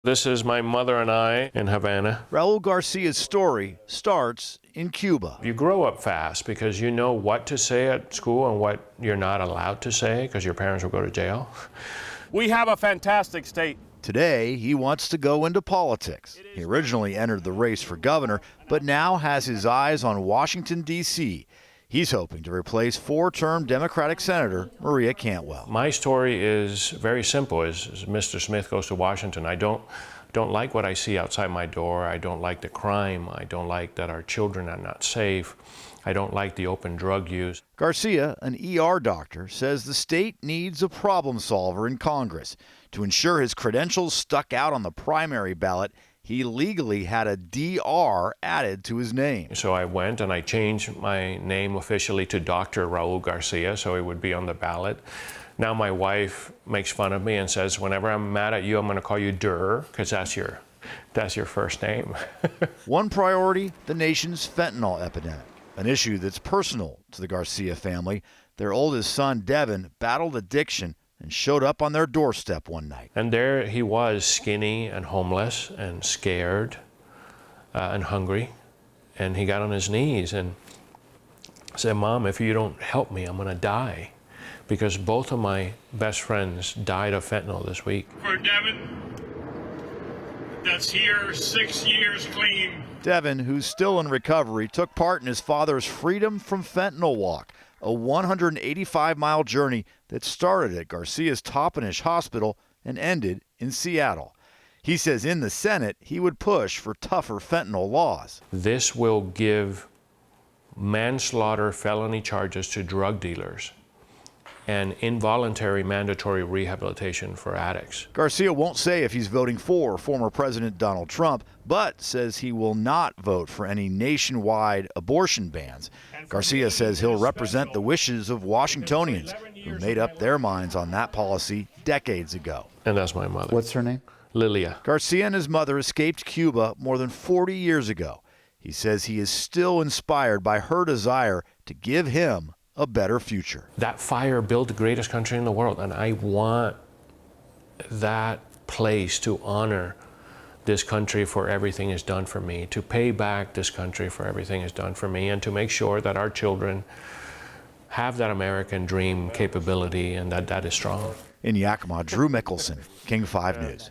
This is my mother and I in Havana. Raul Garcia's story starts in Cuba. You grow up fast because you know what to say at school and what you're not allowed to say because your parents will go to jail. We have a fantastic state. Today, he wants to go into politics. He originally entered the race for governor, but now has his eyes on Washington, D.C. He's hoping to replace four-term Democratic Senator Maria Cantwell. My story is very simple. As Mr. Smith goes to Washington, I don't like what I see outside my door. I don't like the crime. I don't like that our children are not safe. I don't like the open drug use. Garcia, an ER doctor, says the state needs a problem solver in Congress. To ensure his credentials stuck out on the primary ballot, he legally had a DR added to his name. So I went and I changed my name officially to Dr. Raul Garcia so it would be on the ballot. Now my wife makes fun of me and says, whenever I'm mad at you, I'm going to call you Durr, because that's your first name. One priority, the nation's fentanyl epidemic, an issue that's personal to the Garcia family. Their oldest son, Devin, battled addiction and showed up on their doorstep one night. And there he was, skinny and homeless and scared and hungry. And he got on his knees and said, Mom, if you don't help me, I'm going to die. Because both of my best friends died of fentanyl this week. For Devin, that's here 6 years clean. Devin, who's still in recovery, took part in his father's Freedom from Fentanyl Walk, a 185-mile journey that started at Garcia's Toppenish Hospital and ended in Seattle. He says in the Senate he would push for tougher fentanyl laws. This will give manslaughter felony charges to drug dealers and involuntary mandatory rehabilitation for addicts. Garcia won't say if he's voting for former President Donald Trump, but says he will not vote for any nationwide abortion bans. Garcia says he'll represent the wishes of Washingtonians who made up their minds on that policy decades ago. And that's my mother. What's her name? Lilia. Garcia and his mother escaped Cuba more than 40 years ago. He says he is still inspired by her desire to give him a better future. That fire built the greatest country in the world, and I want that place to honor this country for everything it's done for me, to pay back this country for everything it's done for me, and to make sure that our children have that American dream capability and that is strong. In Yakima, Drew Mickelson, King 5 News.